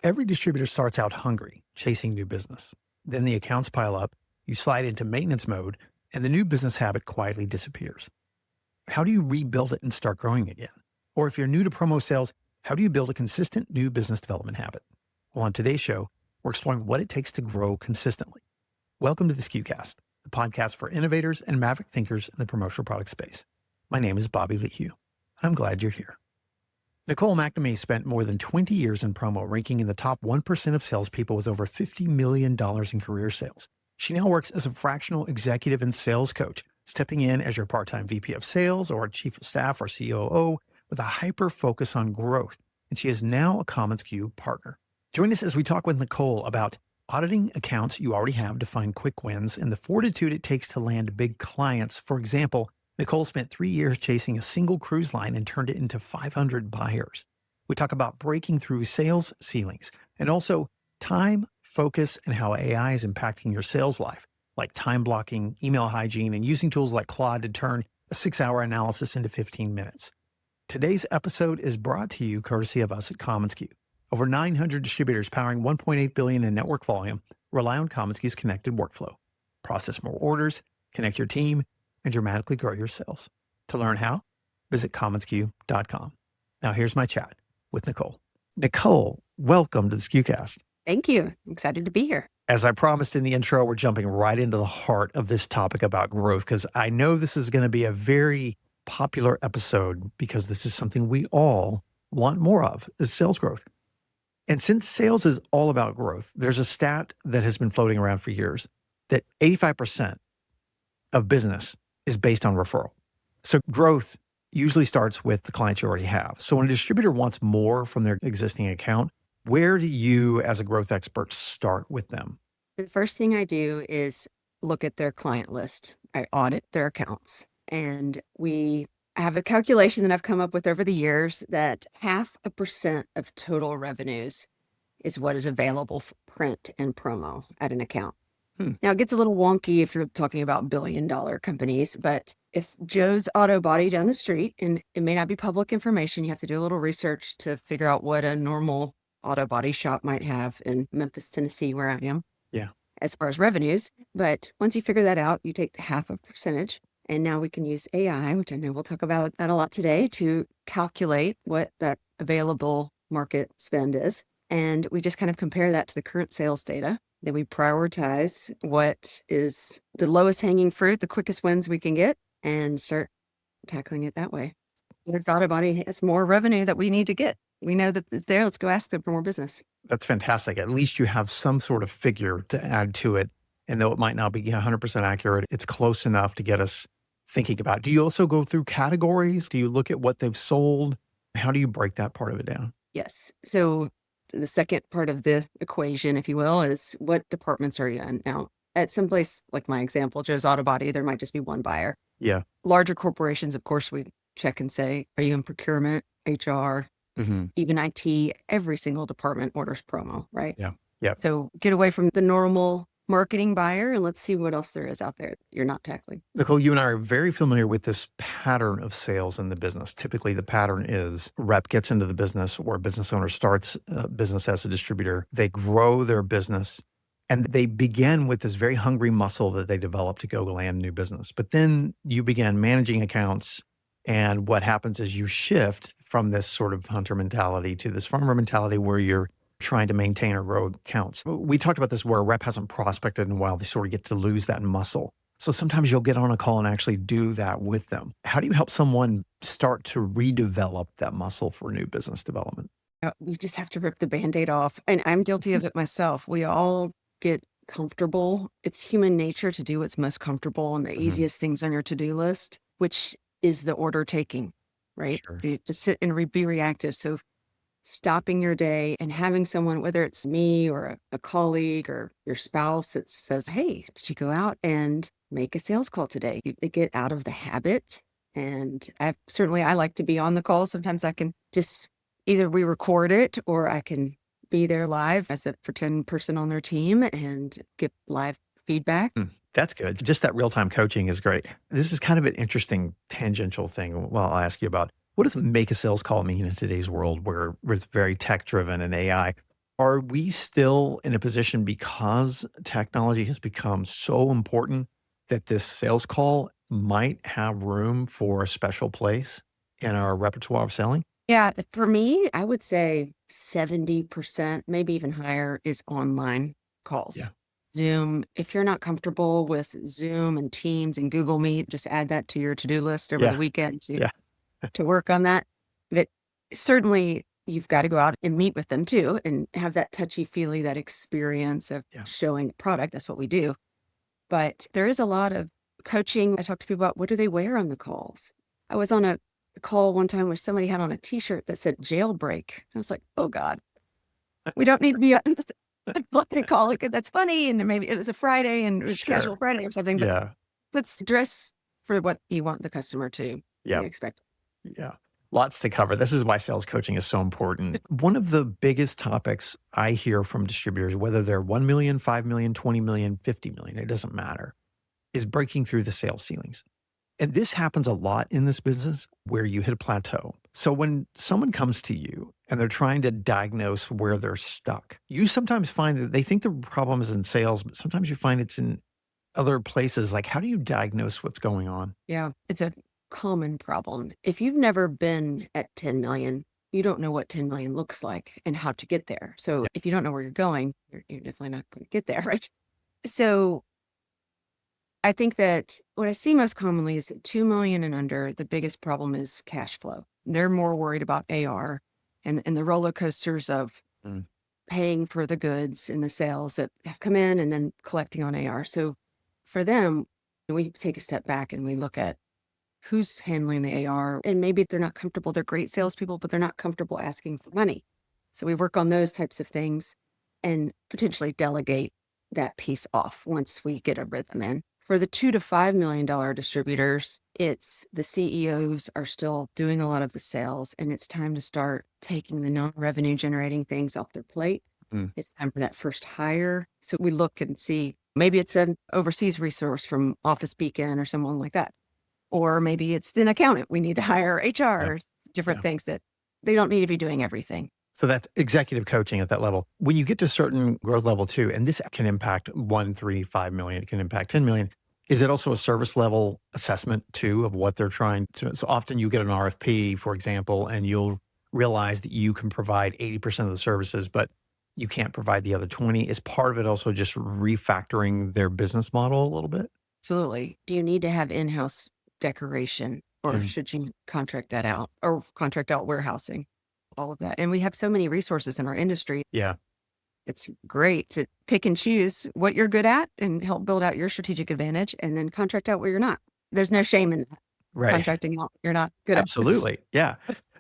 Every distributor starts out hungry, chasing new business. Then the accounts pile up, you slide into maintenance mode, and the new business habit quietly disappears. How do you rebuild it and start growing again? Or if you're new to promo sales, how do you build a consistent new business development habit? Well, on today's show, we're exploring what it takes to grow consistently. Welcome to the SKUcast, the podcast for innovators and maverick thinkers in the promotional product space. My name is Bobby Lehue. I'm glad you're here. Nicole McNamee spent more than 20 years in promo, ranking in the top 1% of salespeople with over $50 million in career sales. She now works as a fractional executive and sales coach, stepping in as your part-time VP of sales or chief of staff or COO with a hyper focus on growth. And she is now a commonsku partner. Join us as we talk with Nicole about auditing accounts you already have to find quick wins and the fortitude it takes to land big clients. For example, Nicole spent 3 years chasing a single cruise line and turned it into 500 buyers. We talk about breaking through sales ceilings and also time, focus, and how AI is impacting your sales life, like time blocking, email hygiene, and using tools like Claude to turn a 6-hour analysis into 15 minutes. Today's episode is brought to you courtesy of us at commonsku. Over 900 distributors powering $1.8 billion in network volume rely on commonsku's connected workflow. Process more orders, connect your team, and dramatically grow your sales. To learn how, visit commonsku.com. Now here's my chat with Nicole. Nicole, welcome to the SKUcast. Thank you. I'm excited to be here. As I promised in the intro, we're jumping right into the heart of this topic about growth, because I know this is going to be a very popular episode because this is something we all want more of, is sales growth. And since sales is all about growth, there's a stat that has been floating around for years that 85% of business is based on referral. So growth usually starts with the clients you already have. So when a distributor wants more from their existing account, where do you, as a growth expert, start with them? The first thing I do is look at their client list. I audit their accounts. And we have a calculation that I've come up with over the years that 0.5% of total revenues is what is available for print and promo at an account. Now, it gets a little wonky if you're talking about billion-dollar companies, but if Joe's Auto Body down the street, and it may not be public information, you have to do a little research to figure out what a normal auto body shop might have in Memphis, Tennessee, where I am. Yeah. As far as revenues. But once you figure that out, you take the 0.5%, and now we can use AI, which I know we'll talk about that a lot today, to calculate what that available market spend is. And we just kind of compare that to the current sales data. Then we prioritize what is the lowest hanging fruit, the quickest wins we can get, and start tackling it that way. If Auto Body has more revenue that we need to get, we know that it's there. Let's go ask them for more business. That's fantastic. At least you have some sort of figure to add to it. And though it might not be 100% accurate, it's close enough to get us thinking about it. Do you also go through categories? Do you look at what they've sold? How do you break that part of it down? Yes. So the second part of the equation, if you will, is what departments are you in? Now, at some place, like my example, Joe's Auto Body, there might just be one buyer. Yeah. Larger corporations, of course, we check and say, are you in procurement, HR, even IT? Every single department orders promo, right? Yeah. Yeah. So get away from the normal marketing buyer and let's see what else there is out there that you're not tackling. Nicole, you and I are very familiar with this pattern of sales in the business. Typically, the pattern is rep gets into the business or a business owner starts a business as a distributor. They grow their business and they begin with this very hungry muscle that they develop to go land new business. But then you begin managing accounts, and what happens is you shift from this sort of hunter mentality to this farmer mentality where you're trying to maintain or grow accounts. We talked about this where a rep hasn't prospected in a while. They sort of get to lose that muscle. So sometimes you'll get on a call and actually do that with them. How do you help someone start to redevelop that muscle for new business development? You just have to rip the Band-Aid off. And I'm guilty of it myself. We all get comfortable. It's human nature to do what's most comfortable and the easiest things on your to-do list, which is the order taking, right? Sure. You just sit and be reactive. So stopping your day and having someone, whether it's me or a colleague or your spouse that says, hey, did you go out and make a sales call today? They get out of the habit. And I like to be on the call. Sometimes I can just either we record it or I can be there live as a pretend person on their team and give live feedback. That's good. Just that real-time coaching is great. This is kind of an interesting tangential thing. Well, I'll ask you about what does make a sales call mean in today's world where it's very tech-driven and AI? Are we still in a position because technology has become so important that this sales call might have room for a special place in our repertoire of selling? Yeah, for me, I would say 70%, maybe even higher, is online calls. Yeah. Zoom, if you're not comfortable with Zoom and Teams and Google Meet, just add that to your to-do list over the Yeah. weekend Yeah. to work on that. But certainly you've got to go out and meet with them too and have that touchy-feely, that experience of Yeah. showing the product. That's what we do. But there is a lot of coaching. I talk to people about what do they wear on the calls. I was on a call one time where somebody had on a t-shirt that said jailbreak. I was like, oh God, we don't need to be on a call. Like, that's funny. And then maybe it was a Friday and it was casual Sure. Friday or something, but Yeah. let's dress for what you want the customer to Yeah. expect. Yeah. Lots to cover. This is why sales coaching is so important. One of the biggest topics I hear from distributors, whether they're 1 million, 5 million, 20 million, 50 million, it doesn't matter, is breaking through the sales ceilings. And this happens a lot in this business where you hit a plateau. So when someone comes to you and they're trying to diagnose where they're stuck, you sometimes find that they think the problem is in sales, but sometimes you find it's in other places. Like, how do you diagnose what's going on? Yeah, it's a common problem. If you've never been at 10 million, you don't know what 10 million looks like and how to get there. So if you don't know where you're going, you're definitely not going to get there, right? So I think that what I see most commonly is 2 million and under, the biggest problem is cash flow. They're more worried about AR and the roller coasters of Mm. paying for the goods and the sales that have come in and then collecting on AR. So for them, we take a step back and we look at who's handling the AR. And maybe they're not comfortable. They're great salespeople, but they're not comfortable asking for money. So we work on those types of things and potentially delegate that piece off once we get a rhythm in. For the $2 to $5 million distributors, it's the CEOs are still doing a lot of the sales, and it's time to start taking the non-revenue generating things off their plate. Mm. It's time for that first hire. So we look and see, maybe it's an overseas resource from Office Beacon or someone like that. Or maybe it's an accountant. We need to hire HR, different things that they don't need to be doing everything. So that's executive coaching at that level. When you get to a certain growth level too, and this can impact 1, 3, 5 million, it can impact 10 million. Is it also a service level assessment too of what they're trying to? So often you get an RFP, for example, and you'll realize that you can provide 80% of the services, but you can't provide the other 20. Is part of it also just refactoring their business model a little bit? Absolutely. Do you need to have in-house decoration, or Mm. should you contract that out or contract out warehousing? All of that. And we have so many resources in our industry. Yeah. It's great to pick and choose what you're good at and help build out your strategic advantage and then contract out where you're not. There's no shame in that. Right. Contracting out you're not good at. Absolutely. Yeah.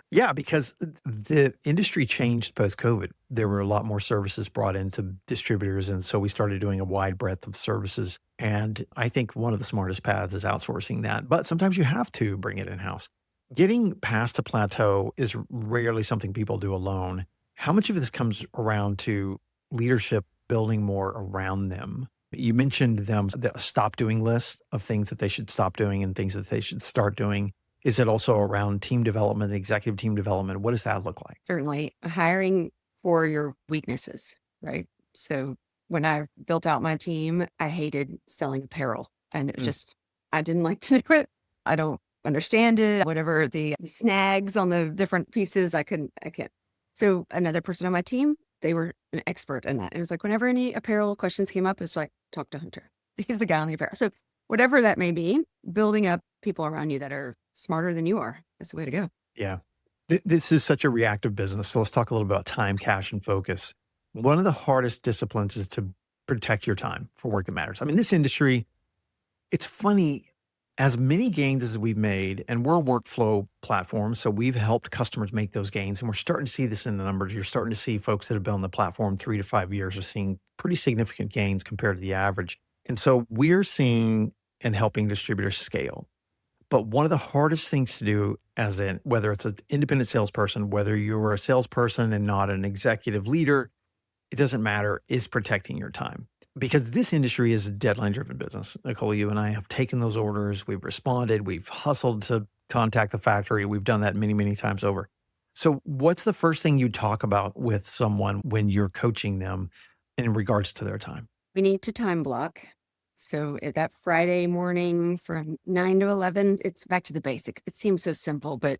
Yeah, because the industry changed post-COVID. There were a lot more services brought into distributors, and so we started doing a wide breadth of services. And I think one of the smartest paths is outsourcing that. But sometimes you have to bring it in-house. Getting past a plateau is rarely something people do alone. How much of this comes around to leadership building more around them? You mentioned them, the stop doing list of things that they should stop doing and things that they should start doing. Is it also around team development, executive team development? What does that look like? Certainly hiring for your weaknesses, right? So when I built out my team, I hated selling apparel, and it was just, I didn't like to do it. I don't understand it. Whatever the snags on the different pieces, I can't. So another person on my team, they were an expert in that. It was like, whenever any apparel questions came up, it's like, talk to Hunter. He's the guy on the apparel. So whatever that may be, building up people around you that are smarter than you are is the way to go. Yeah. This is such a reactive business. So let's talk a little about time, cash, and focus. One of the hardest disciplines is to protect your time for work that matters. I mean, this industry, it's funny, as many gains as we've made, and we're a workflow platform, so we've helped customers make those gains, and we're starting to see this in the numbers. You're starting to see folks that have been on the platform 3 to 5 years are seeing pretty significant gains compared to the average. And so we're seeing and helping distributors scale. But one of the hardest things to do whether it's an independent salesperson, whether you're a salesperson and not an executive leader, it doesn't matter, is protecting your time. Because this industry is a deadline-driven business. Nicole, you and I have taken those orders, we've responded, we've hustled to contact the factory. We've done that many, many times over. So what's the first thing you talk about with someone when you're coaching them in regards to their time? We need to time block. So that Friday morning from 9 to 11, it's back to the basics. It seems so simple, but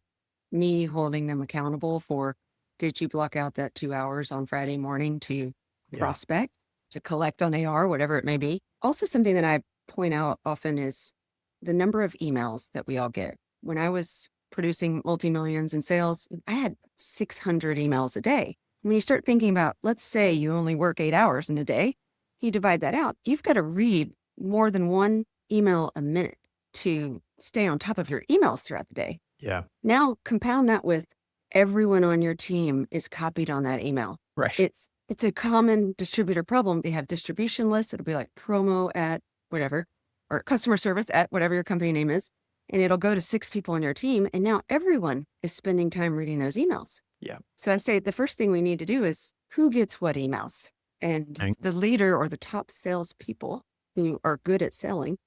me holding them accountable for, did you block out that 2 hours on Friday morning to Yeah. prospect, to collect on AR, whatever it may be? Also, something that I point out often is the number of emails that we all get. When I was producing multi-millions in sales, I had 600 emails a day. When you start thinking about, let's say you only work 8 hours in a day, you divide that out, you've got to read more than one email a minute to stay on top of your emails throughout the day. Yeah. Now compound that with everyone on your team is copied on that email. Right. It's a common distributor problem. They have distribution lists. It'll be like promo at whatever, or customer service at whatever your company name is. And it'll go to 6 people on your team. And now everyone is spending time reading those emails. Yeah. So I say the first thing we need to do is who gets what emails? And Okay. the leader or the top salespeople who are good at selling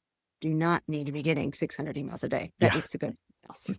do not need to be getting 600 emails a day. That Yeah. needs to go to emails.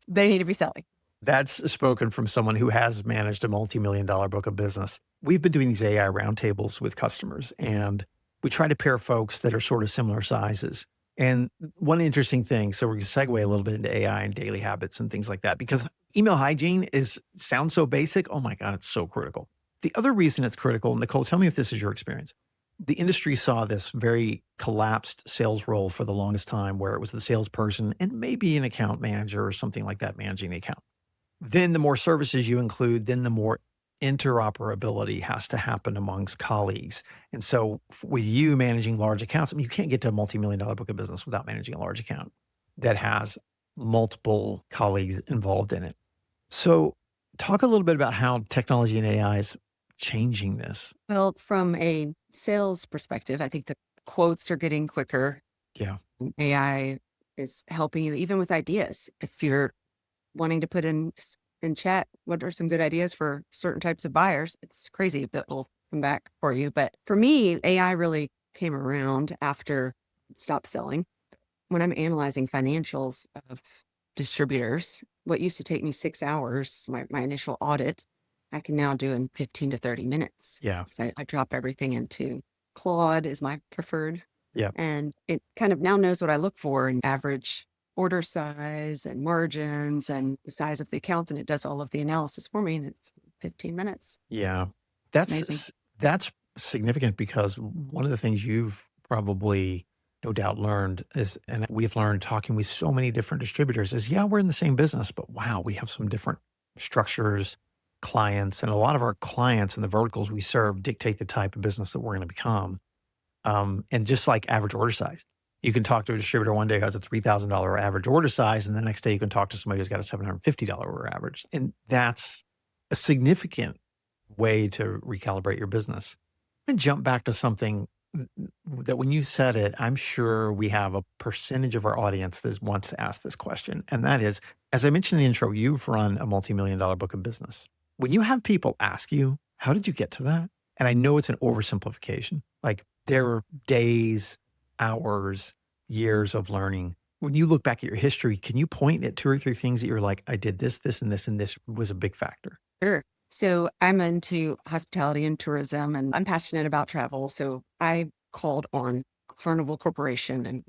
They need to be selling. That's spoken from someone who has managed a multi-million-dollar book of business. We've been doing these AI roundtables with customers, and we try to pair folks that are sort of similar sizes. And one interesting thing, so we're going to segue a little bit into AI and daily habits and things like that, because email hygiene sounds so basic. Oh my God, it's so critical. The other reason it's critical, Nicole, tell me if this is your experience. The industry saw this very collapsed sales role for the longest time, where it was the salesperson and maybe an account manager or something like that managing the account. Then the more services you include, then the more interoperability has to happen amongst colleagues. And so with you managing large accounts, I mean, you can't get to a multi-million-dollar book of business without managing a large account that has multiple colleagues involved in it. So talk a little bit about how technology and AI is changing this. Well, from a sales perspective, I think the quotes are getting quicker. Yeah. AI is helping you even with ideas. If you're wanting to put in chat, what are some good ideas for certain types of buyers? It's crazy that will come back for you. But for me, AI really came around after it stopped selling. When I'm analyzing financials of distributors, what used to take me 6 hours, my initial audit, I can now do in 15 to 30 minutes. Yeah. So I drop everything into Claude is my preferred. Yeah. And it kind of now knows what I look for in average order size and margins and the size of the accounts. And it does all of the analysis for me. And it's 15 minutes. Yeah. Amazing. That's significant, because one of the things you've probably no doubt learned is, and we've learned talking with so many different distributors, is yeah, we're in the same business, but wow, we have some different structures, clients, and a lot of our clients and the verticals we serve dictate the type of business that we're going to become. And just like average order size, you can talk to a distributor one day who has a $3,000 average order size, and the next day you can talk to somebody who's got a $750 order average. And that's a significant way to recalibrate your business. And jump back to something that when you said it, I'm sure we have a percentage of our audience that wants to ask this question. And that is, as I mentioned in the intro, you've run a multi-million-dollar book of business. When you have people ask you, how did you get to that? And I know it's an oversimplification. Like, there are days, hours, years of learning. When you look back at your history, can you point at 2 or 3 things that you're like, I did this, this, and this, and this was a big factor? Sure. So I'm into hospitality and tourism, and I'm passionate about travel. So I called on Carnival Corporation and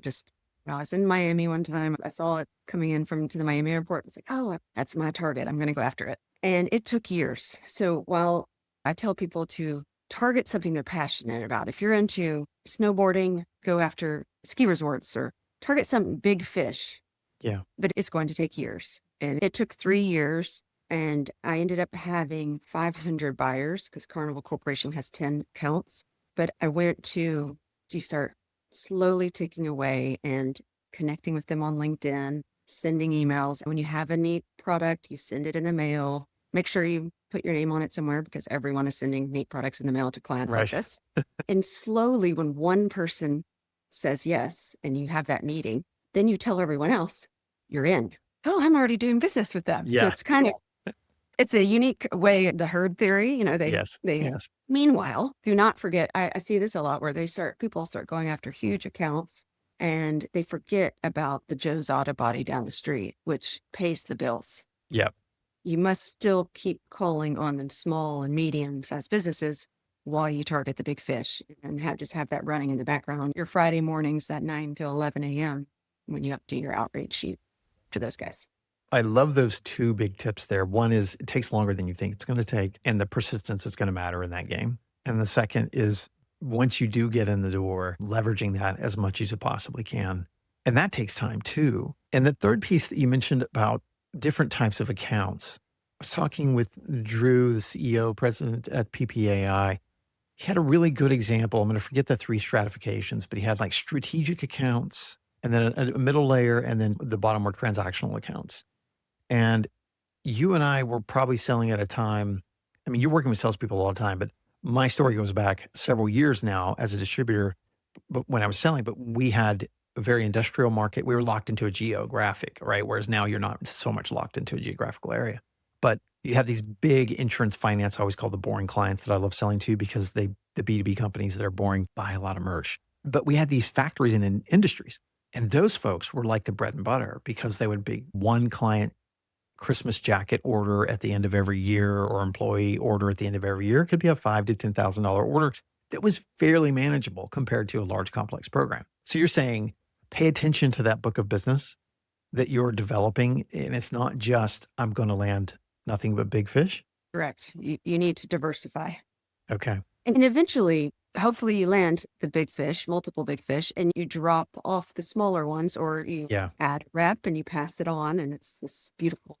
I was in Miami one time. I saw it coming in to the Miami airport. It's like, oh, that's my target. I'm going to go after it. And it took years. So while I tell people to target something they're passionate about, if you're into snowboarding, go after ski resorts or target some big fish. Yeah. But it's going to take years. And it took 3 years. And I ended up having 500 buyers because Carnival Corporation has 10 accounts. But I went to start slowly ticking away and connecting with them on LinkedIn, sending emails. When you have a neat product, you send it in the mail. Make sure you put your name on it somewhere, because everyone is sending neat products in the mail to clients like this. And slowly, when one person says yes and you have that meeting, then you tell everyone else you're in. Oh, I'm already doing business with them. Yeah. So it's kind of, it's a unique way, the herd theory, Yes. Meanwhile, do not forget, I see this a lot where people start going after huge accounts and they forget about the Joe's Auto Body down the street, which pays the bills. Yep. you must still keep calling on the small and medium-sized businesses while you target the big fish, and just have that running in the background. Your Friday mornings at 9 to 11 a.m. when you do your outreach to those guys. I love those two big tips there. One is it takes longer than you think it's going to take, and the persistence is going to matter in that game. And the second is once you do get in the door, leveraging that as much as you possibly can. And that takes time too. And the third piece that you mentioned about different types of accounts, I was talking with Drew, the CEO, president at PPAI. He had a really good example. I'm going to forget the 3 stratifications, but he had like strategic accounts and then a middle layer, and then the bottom were transactional accounts. And you and I were probably selling at a time. I mean, you're working with salespeople all the time, but my story goes back several years now as a distributor. But when I was selling, but we had a very industrial market. We were locked into a geographic, right? Whereas now you're not so much locked into a geographical area. But you have these big insurance finance, I always call the boring clients that I love selling to because the B2B companies that are boring buy a lot of merch. But we had these factories and industries. And those folks were like the bread and butter because they would be one client Christmas jacket order at the end of every year or employee order at the end of every year. It could be a $5,000 to $10,000 order that was fairly manageable compared to a large complex program. So you're saying pay attention to that book of business that you're developing. And it's not just, I'm going to land nothing but big fish. Correct. You need to diversify. Okay. And eventually, hopefully you land the big fish, multiple big fish, and you drop off the smaller ones, or you add rep and you pass it on. And it's this beautiful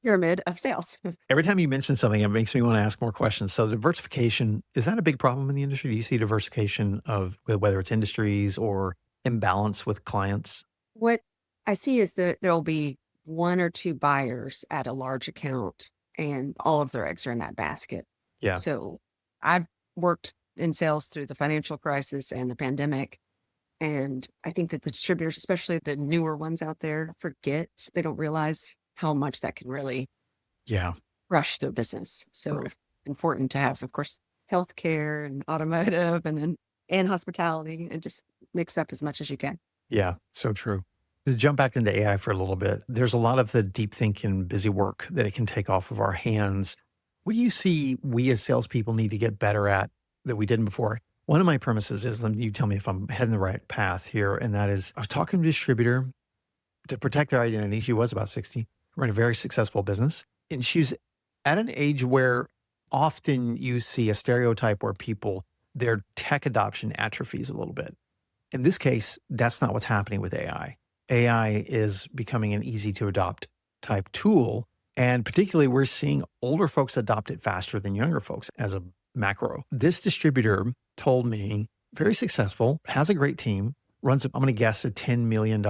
pyramid of sales. Every time you mention something, it makes me want to ask more questions. So diversification, is that a big problem in the industry? Do you see diversification of whether it's industries or imbalance with clients? What I see is that there'll be 1 or 2 buyers at a large account and all of their eggs are in that basket. Yeah. So I've worked in sales through the financial crisis and the pandemic. And I think that the distributors, especially the newer ones out there, they don't realize how much that can really rush their business. So important to have, of course, healthcare and automotive and hospitality, and just mix up as much as you can. Yeah, so true. To jump back into AI for a little bit, there's a lot of the deep thinking, busy work that it can take off of our hands. What do you see we as salespeople need to get better at that we didn't before? One of my premises is, you tell me if I'm heading the right path here, and that is I was talking to a distributor to protect their identity. She was about 60, ran a very successful business. And she's at an age where often you see a stereotype where their tech adoption atrophies a little bit. In this case, that's not what's happening with AI. AI is becoming an easy to adopt type tool. And particularly we're seeing older folks adopt it faster than younger folks as a macro. This distributor told me, very successful, has a great team, runs, I'm going to guess, a $10 million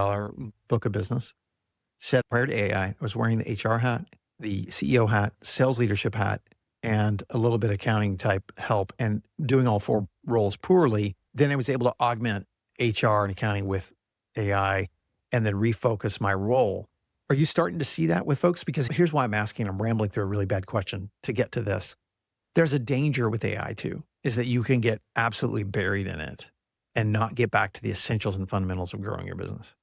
book of business. Said prior to AI, I was wearing the HR hat, the CEO hat, sales leadership hat, and a little bit of accounting type help, and doing all 4 roles poorly. Then I was able to augment HR and accounting with AI and then refocus my role. Are you starting to see that with folks? Because here's why I'm asking. I'm rambling through a really bad question to get to this. There's a danger with AI too, is that you can get absolutely buried in it and not get back to the essentials and fundamentals of growing your business.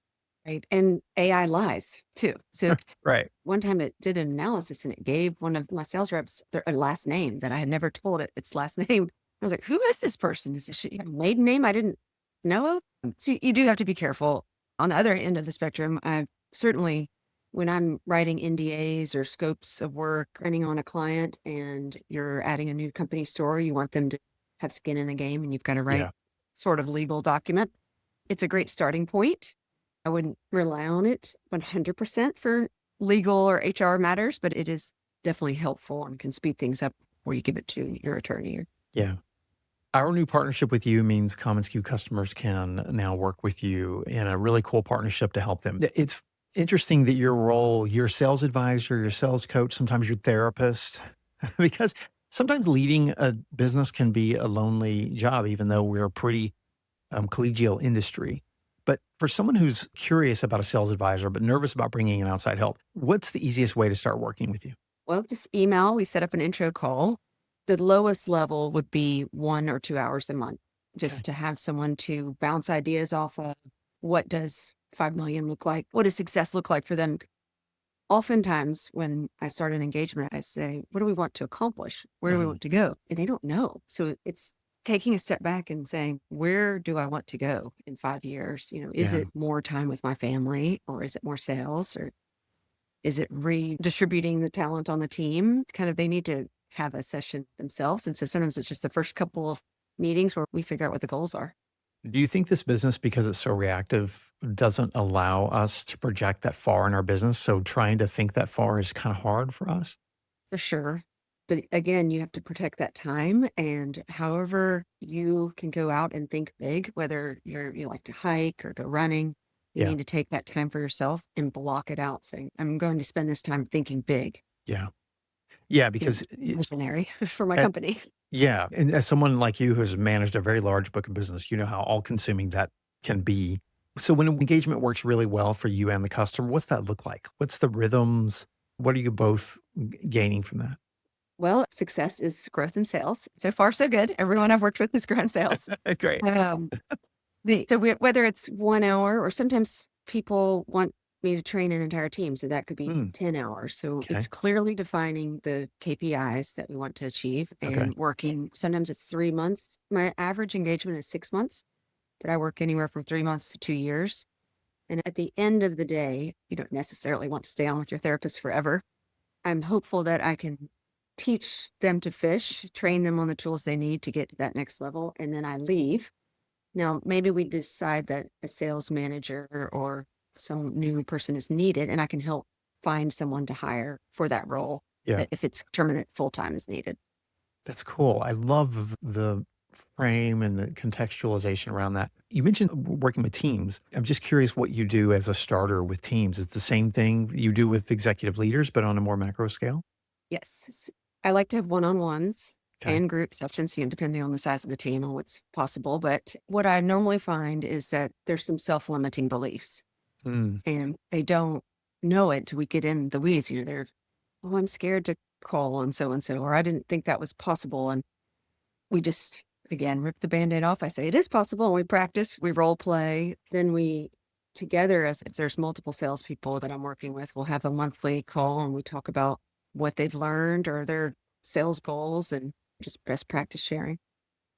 Right. And AI lies too. So right. One time it did an analysis and it gave one of my sales reps their last name that I had never told it its last name. I was like, who is this person? Is this a maiden name I didn't know of? So you do have to be careful. On the other end of the spectrum, I certainly, when I'm writing NDAs or scopes of work, running on a client and you're adding a new company store, you want them to have skin in the game and you've got to write sort of legal document. It's a great starting point. I wouldn't rely on it 100% for legal or HR matters, but it is definitely helpful and can speed things up before you give it to your attorney. Yeah. Our new partnership with you means commonsku customers can now work with you in a really cool partnership to help them. It's interesting that your role, your sales advisor, your sales coach, sometimes your therapist, because sometimes leading a business can be a lonely job, even though we're a pretty collegial industry. But for someone who's curious about a sales advisor, but nervous about bringing in outside help, what's the easiest way to start working with you? Well, just email. We set up an intro call. The lowest level would be 1 or 2 hours a month, just to have someone to bounce ideas off of. What does 5 million look like? What does success look like for them oftentimes when I start an engagement, I say, what do we want to accomplish? Where do we want to go? And they don't know. So it's taking a step back and saying, where do I want to go in 5 years? Is Yeah. it more time with my family, or is it more sales, or is it redistributing the talent on the team? Kind of, they need to have a session themselves. And so sometimes it's just the first couple of meetings where we figure out what the goals are. Do you think this business, because it's so reactive, doesn't allow us to project that far in our business? So trying to think that far is kind of hard for us? For sure. But again, you have to protect that time. And however you can go out and think big, whether you like to hike or go running, you Yeah. need to take that time for yourself and block it out, saying, I'm going to spend this time thinking big, Yeah. Yeah. you know, Because visionary for my uh, company. yeah. And as someone like you who's managed a very large book of business, you know how all consuming that can be. So when engagement works really well for you and the customer, what's that look like? What's the rhythms? What are you both gaining from that? Well, success is growth in sales. So far, so good. Everyone I've worked with has grown sales. Great. Um, whether it's 1 hour, or sometimes people want me to train an entire team, so that could be Mm, 10 hours. So okay. it's clearly defining the KPIs that we want to achieve Okay. and working. Sometimes it's 3 months. My average engagement is 6 months, but I work anywhere from 3 months to 2 years. And at the end of the day, you don't necessarily want to stay on with your therapist forever. I'm hopeful that I can teach them to fish, train them on the tools they need to get to that next level, and then I leave. Now, maybe we decide that a sales manager or some new person is needed, and I can help find someone to hire for that role Yeah. if it's determined that full time is needed. That's cool. I love the frame and the contextualization around that. You mentioned working with teams. I'm just curious what you do as a starter with teams. Is it the same thing you do with executive leaders, but on a more macro scale? Yes. I like to have one on ones Okay. and group sessions, depending on the size of the team and what's possible. But what I normally find is that there's some self limiting beliefs, Mm, and they don't know it until we get in the weeds. They're, oh, I'm scared to call on so and so, or I didn't think that was possible. And we just, again, rip the band aid off. I say it is possible. And we practice, we role play. Then we, together, as if there's multiple salespeople that I'm working with, we'll have a monthly call and we talk about what they've learned or their sales goals and just best practice sharing.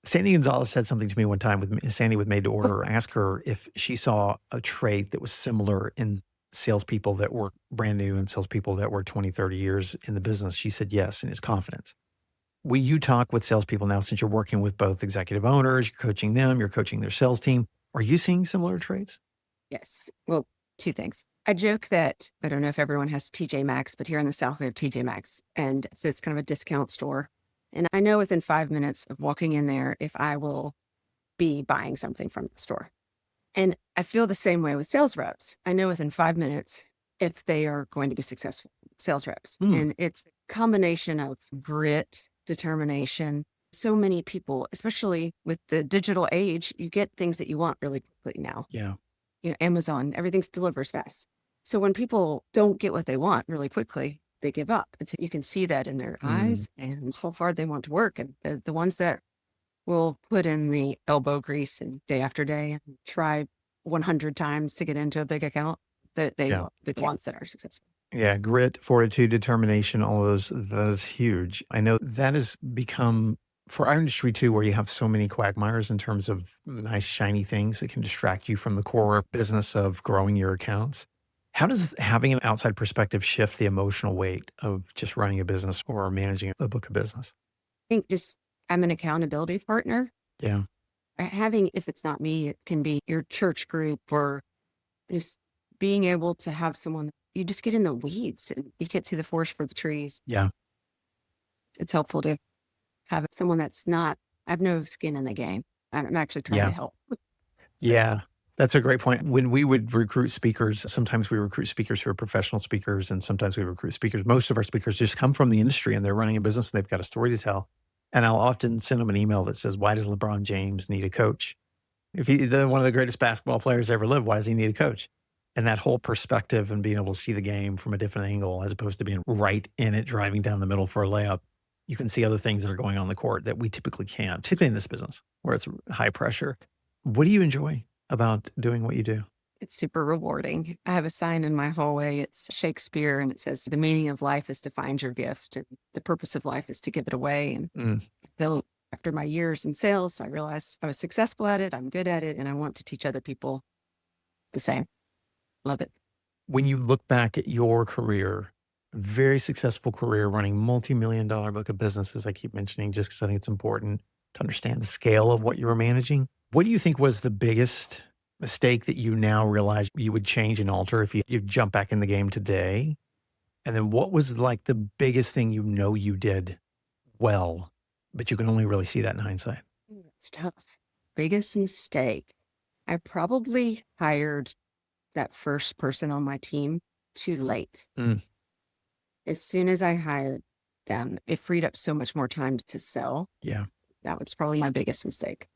Sandy Gonzalez said something to me one time Sandy with Made to Order. I asked her if she saw a trait that was similar in salespeople that were brand new and salespeople that were 20, 30 years in the business. She said yes, and it's confidence. When you talk with salespeople now, since you're working with both executive owners, you're coaching them, you're coaching their sales team, are you seeing similar traits? Yes. Well, two things. I joke that I don't know if everyone has TJ Maxx, but here in the South, we have TJ Maxx. And so it's kind of a discount store. And I know within 5 minutes of walking in there if I will be buying something from the store. And I feel the same way with sales reps. I know within 5 minutes if they are going to be successful sales reps. Mm, And it's a combination of grit, determination. So many people, especially with the digital age, you get things that you want really quickly now. yeah. Amazon, everything delivers fast. So when people don't get what they want really quickly, they give up. And so you can see that in their Mm, eyes and how hard they want to work. And the ones that will put in the elbow grease and day after day and try 100 times to get into a big account, yeah. the ones that are successful. Yeah. Grit, fortitude, determination, all those, that is huge. I know that has become for our industry too, where you have so many quagmires in terms of nice, shiny things that can distract you from the core business of growing your accounts. How does having an outside perspective shift the emotional weight of just running a business or managing a book of business? I think just I'm an accountability partner. Yeah. Having, if it's not me, it can be your church group or just being able to have someone, you just get in the weeds and you can't see the forest for the trees. Yeah. It's helpful to have someone that's not, I have no skin in the game. I'm actually trying to Yeah. help. So, Yeah. That's a great point. When we would recruit speakers, sometimes we recruit speakers who are professional speakers, and sometimes we recruit speakers. Most of our speakers just come from the industry and they're running a business and they've got a story to tell. And I'll often send them an email that says, why does LeBron James need a coach? If one of the greatest basketball players ever lived, why does he need a coach? And that whole perspective and being able to see the game from a different angle, as opposed to being right in it, driving down the middle for a layup, you can see other things that are going on the court that we typically can't, particularly in this business where it's high pressure. What do you enjoy about doing what you do? It's super rewarding. I have a sign in my hallway. It's Shakespeare, and it says, "The meaning of life is to find your gift, and the purpose of life is to give it away." And Mm. though after my years in sales, I realized I was successful at it, I'm good at it, and I want to teach other people the same. Love it. When you look back at your career, very successful career running multi-million-dollar book of businesses, I keep mentioning just because I think it's important to understand the scale of what you were managing. What do you think was the biggest mistake that you now realize you would change and alter if you jump back in the game today? And then what was like the biggest thing you did well, but you can only really see that in hindsight? It's tough. Biggest mistake. I probably hired that first person on my team too late. Mm. As soon as I hired them, it freed up so much more time to sell. Yeah. That was probably my biggest mistake.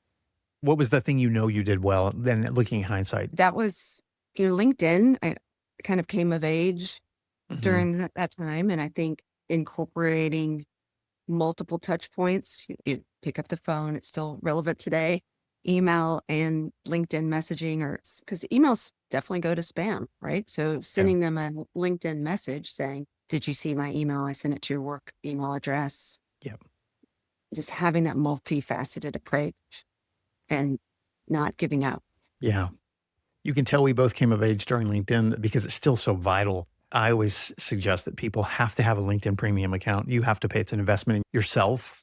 What was the thing you did well, then looking in hindsight? That was, LinkedIn. I kind of came of age Mhm. during that time. And I think incorporating multiple touch points, you pick up the phone, it's still relevant today. Email and LinkedIn messaging, or because emails definitely go to spam, right? So sending them a LinkedIn message saying, "Did you see my email? I sent it to your work email address." Yep. Just having that multifaceted approach and not giving up. Yeah. You can tell we both came of age during LinkedIn because it's still so vital. I always suggest that people have to have a LinkedIn premium account. You have to pay. It's an investment in yourself.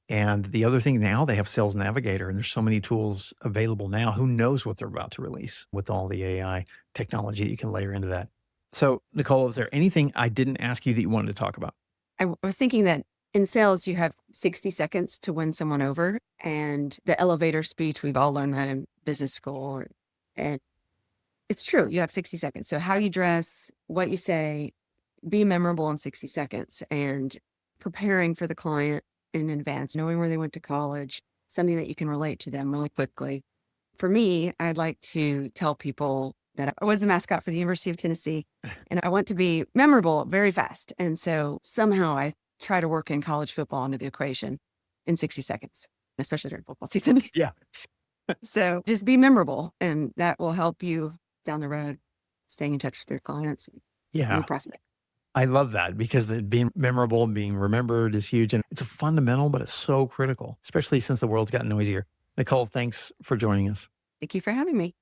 And the other thing now, they have Sales Navigator, and there's so many tools available now. Who knows what they're about to release with all the AI technology that you can layer into that. So, Nicole, is there anything I didn't ask you that you wanted to talk about? I was thinking that in sales, you have 60 seconds to win someone over. And the elevator speech, we've all learned that in business school. And it's true. You have 60 seconds. So how you dress, what you say, be memorable in 60 seconds, and preparing for the client in advance, knowing where they went to college, something that you can relate to them really quickly. For me, I'd like to tell people that I was the mascot for the University of Tennessee, and I want to be memorable very fast. And so somehow I try to work in college football into the equation in 60 seconds, especially during football season. Yeah. So just be memorable, and that will help you down the road, staying in touch with your clients and Yeah. new prospects. I love that because being memorable and being remembered is huge. And it's a fundamental, but it's so critical, especially since the world's gotten noisier. Nicole, thanks for joining us. Thank you for having me.